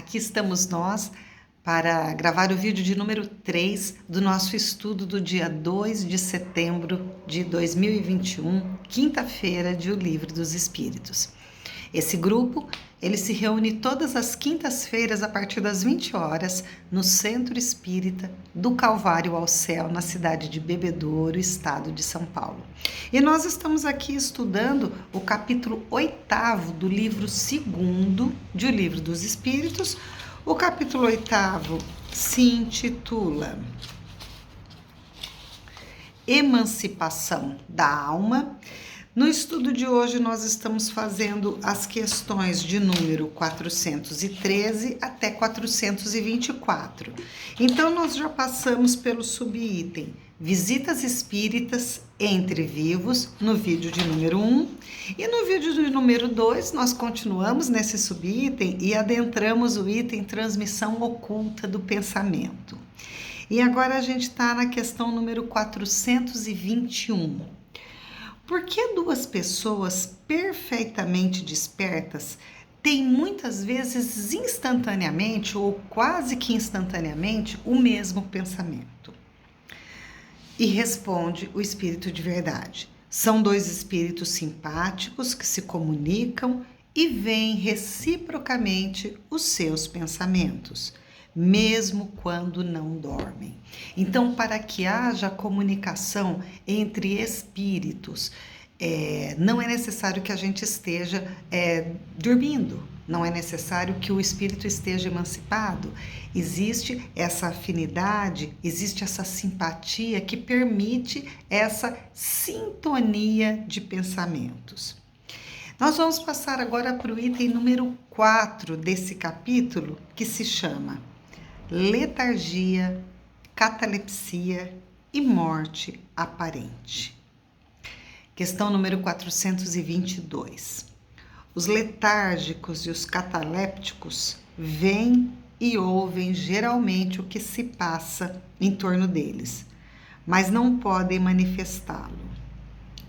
aqui estamos nós para gravar o vídeo de número 3 do nosso estudo do dia 2 de setembro de 2021, quinta-feira de O Livro dos Espíritos. Esse grupo, ele se reúne todas as quintas-feiras a partir das 20 horas no Centro Espírita do Calvário ao Céu, na cidade de Bebedouro, estado de São Paulo. E nós estamos aqui estudando o capítulo 8º do livro 2º de O Livro dos Espíritos. O capítulo 8º se intitula Emancipação da Alma. No estudo de hoje, nós estamos fazendo as questões de número 413 até 424. Então, nós já passamos pelo subitem Visitas Espíritas entre Vivos, no vídeo de número 1. E no vídeo de número 2, nós continuamos nesse subitem e adentramos o item Transmissão Oculta do Pensamento. E agora a gente está na questão número 421. Por que duas pessoas perfeitamente despertas têm muitas vezes instantaneamente ou quase que instantaneamente o mesmo pensamento? E responde o espírito de verdade. São dois espíritos simpáticos que se comunicam e veem reciprocamente os seus pensamentos, mesmo quando não dormem. Então, para que haja comunicação entre espíritos, não é necessário que a gente esteja dormindo, não é necessário que o espírito esteja emancipado. Existe essa afinidade, existe essa simpatia que permite essa sintonia de pensamentos. Nós vamos passar agora para o item número 4 desse capítulo, que se chama Letargia, Catalepsia e Morte Aparente. Questão número 422. Os letárgicos e os catalépticos veem e ouvem geralmente o que se passa em torno deles, mas não podem manifestá-lo.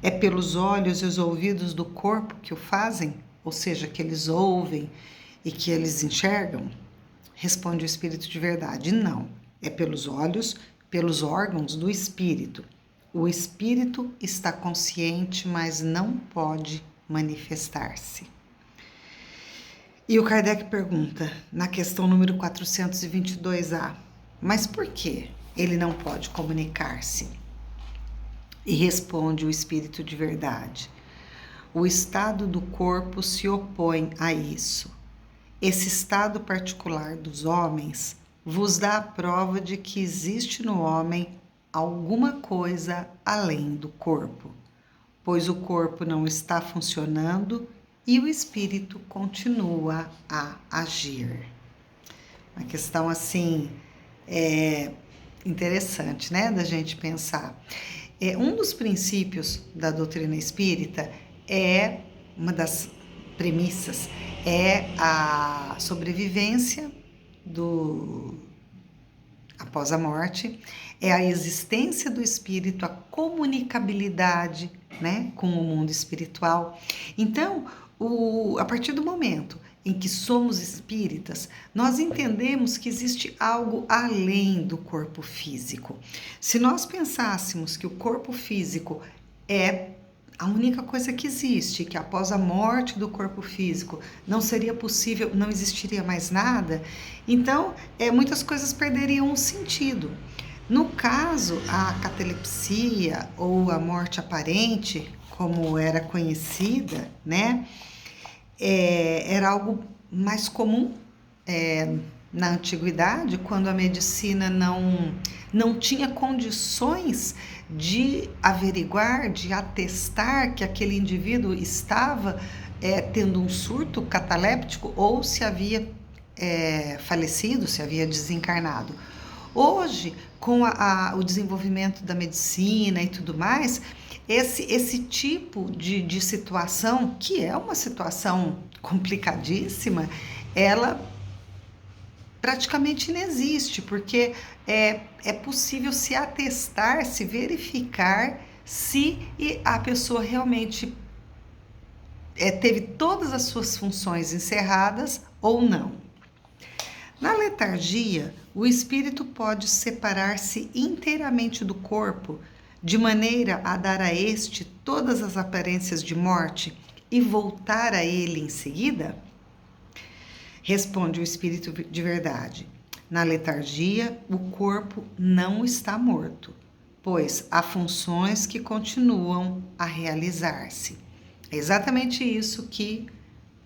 É pelos olhos e os ouvidos do corpo que o fazem? Ou seja, que eles ouvem e que eles enxergam? Responde o espírito de verdade, não. É pelos olhos, pelos órgãos do espírito. O espírito está consciente, mas não pode manifestar-se. E o Kardec pergunta, na questão número 422A, mas por que ele não pode comunicar-se? E responde o espírito de verdade, o estado do corpo se opõe a isso. Esse estado particular dos homens vos dá a prova de que existe no homem alguma coisa além do corpo, pois o corpo não está funcionando e o espírito continua a agir. Uma questão assim interessante, né, da gente pensar. Um dos princípios da doutrina espírita uma das premissas é a sobrevivência após a morte, é a existência do espírito, a comunicabilidade, né, com o mundo espiritual. Então, a partir do momento em que somos espíritas, nós entendemos que existe algo além do corpo físico. Se nós pensássemos que o corpo físico é a única coisa que existe, que após a morte do corpo físico não seria possível, não existiria mais nada, então muitas coisas perderiam o sentido. No caso, a catalepsia ou a morte aparente, como era conhecida, né, era algo mais comum na antiguidade, quando a medicina não tinha condições de averiguar, de atestar que aquele indivíduo estava tendo um surto cataléptico ou se havia falecido, se havia desencarnado. Hoje, com o desenvolvimento da medicina e tudo mais, esse tipo de situação, que é uma situação complicadíssima, ela praticamente inexiste, porque é possível se atestar, se verificar se a pessoa realmente teve todas as suas funções encerradas ou não. Na letargia, o espírito pode separar-se inteiramente do corpo, de maneira a dar a este todas as aparências de morte e voltar a ele em seguida? Responde o espírito de verdade. Na letargia, o corpo não está morto, pois há funções que continuam a realizar-se. É exatamente isso que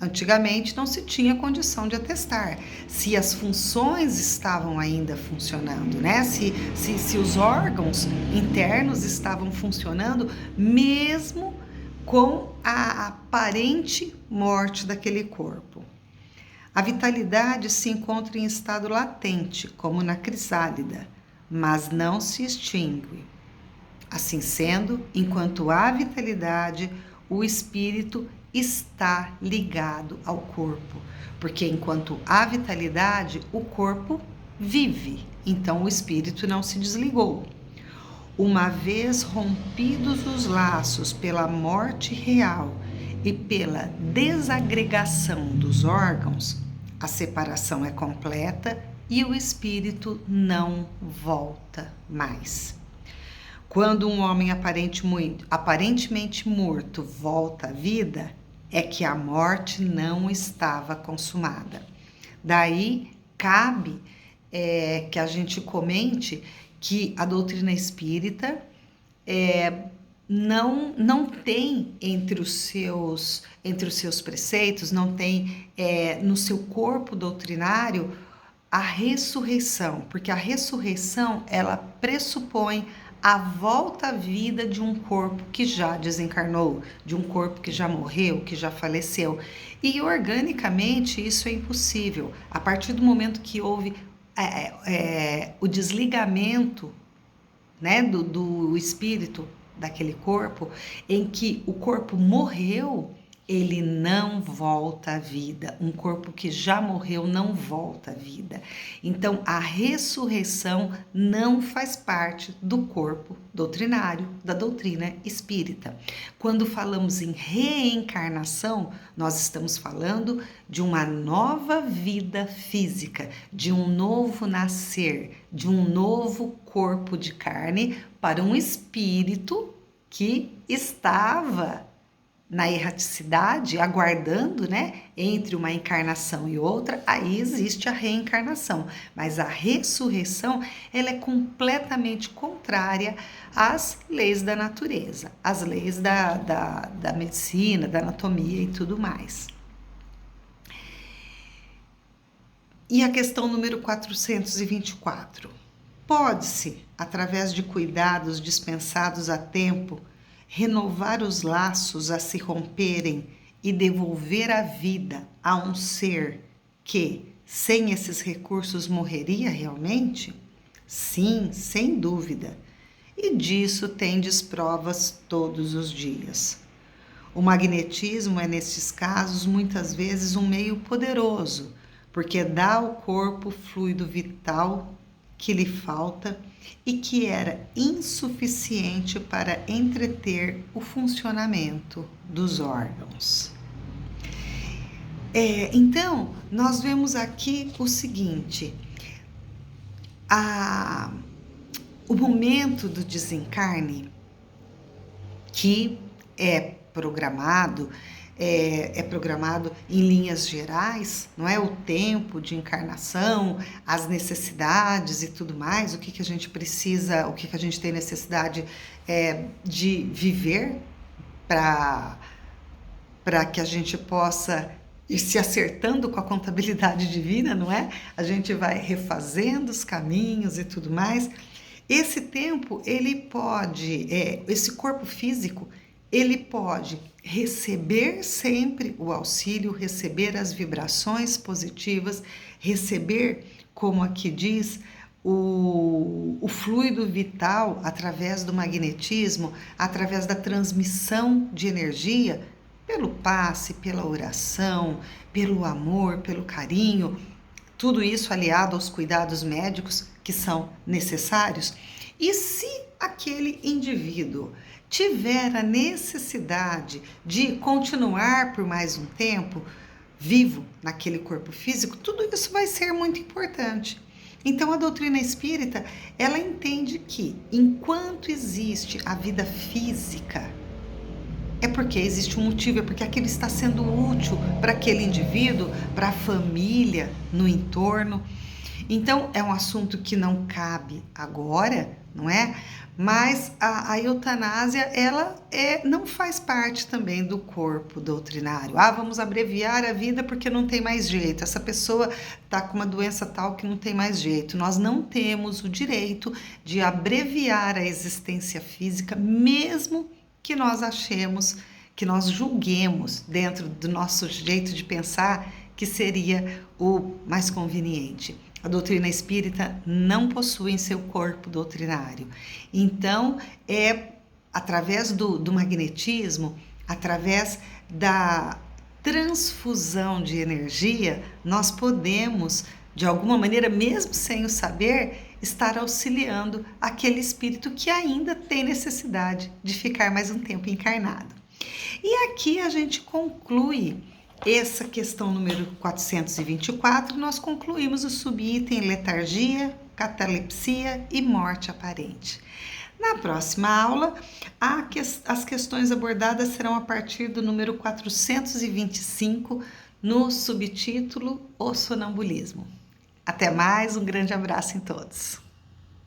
antigamente não se tinha condição de atestar, se as funções estavam ainda funcionando, né? Se os órgãos internos estavam funcionando, mesmo com a aparente morte daquele corpo. A vitalidade se encontra em estado latente, como na crisálida, mas não se extingue. Assim sendo, enquanto há vitalidade, o espírito está ligado ao corpo, porque enquanto há vitalidade, o corpo vive, então o espírito não se desligou. Uma vez rompidos os laços pela morte real e pela desagregação dos órgãos, a separação é completa e o espírito não volta mais. Quando um homem aparentemente morto volta à vida, é que a morte não estava consumada. Daí cabe que a gente comente que a doutrina espírita não tem entre os seus preceitos, não tem no seu corpo doutrinário a ressurreição, porque a ressurreição ela pressupõe a volta à vida de um corpo que já desencarnou, de um corpo que já morreu, que já faleceu. E organicamente isso é impossível. A partir do momento que houve o desligamento, né, do espírito daquele corpo, em que o corpo morreu, ele não volta à vida. Um corpo que já morreu não volta à vida. Então, a ressurreição não faz parte do corpo doutrinário, da doutrina espírita. Quando falamos em reencarnação, nós estamos falando de uma nova vida física, de um novo nascer, de um novo corpo de carne para um espírito que estava na erraticidade, aguardando, né, entre uma encarnação e outra, aí existe a reencarnação. Mas a ressurreição, ela é completamente contrária às leis da natureza, às leis da medicina, da anatomia e tudo mais. E a questão número 424. Pode-se, através de cuidados dispensados a tempo, renovar os laços a se romperem e devolver a vida a um ser que, sem esses recursos, morreria realmente? Sim, sem dúvida. E disso tendes provas todos os dias. O magnetismo é, nestes casos, muitas vezes um meio poderoso, porque dá ao corpo fluido vital que lhe falta e que era insuficiente para entreter o funcionamento dos órgãos. Então, nós vemos aqui o seguinte: o momento do desencarne, que é programado em linhas gerais, não é? O tempo de encarnação, as necessidades e tudo mais, o que a gente precisa, o que a gente tem necessidade de viver para que a gente possa ir se acertando com a contabilidade divina, não é? A gente vai refazendo os caminhos e tudo mais. Esse tempo, ele pode, esse corpo físico, ele pode receber sempre o auxílio, receber as vibrações positivas, receber, como aqui diz, o fluido vital através do magnetismo, através da transmissão de energia, pelo passe, pela oração, pelo amor, pelo carinho, tudo isso aliado aos cuidados médicos que são necessários. E se aquele indivíduo tiver a necessidade de continuar por mais um tempo, vivo naquele corpo físico, tudo isso vai ser muito importante. Então a doutrina espírita, ela entende que enquanto existe a vida física, é porque existe um motivo, é porque aquilo está sendo útil para aquele indivíduo, para a família, no entorno. Então, é um assunto que não cabe agora, não é? Mas a eutanásia, ela não faz parte também do corpo doutrinário. Ah, vamos abreviar a vida porque não tem mais jeito. Essa pessoa está com uma doença tal que não tem mais jeito. Nós não temos o direito de abreviar a existência física, mesmo que nós achemos, que nós julguemos dentro do nosso jeito de pensar que seria o mais conveniente. A doutrina espírita não possui em seu corpo doutrinário. Então, é através do magnetismo, através da transfusão de energia, nós podemos, de alguma maneira, mesmo sem o saber, estar auxiliando aquele espírito que ainda tem necessidade de ficar mais um tempo encarnado. E aqui a gente conclui essa questão número 424, nós concluímos o subitem letargia, catalepsia e morte aparente. Na próxima aula, as questões abordadas serão a partir do número 425, no subtítulo O Sonambulismo. Até mais, um grande abraço em todos.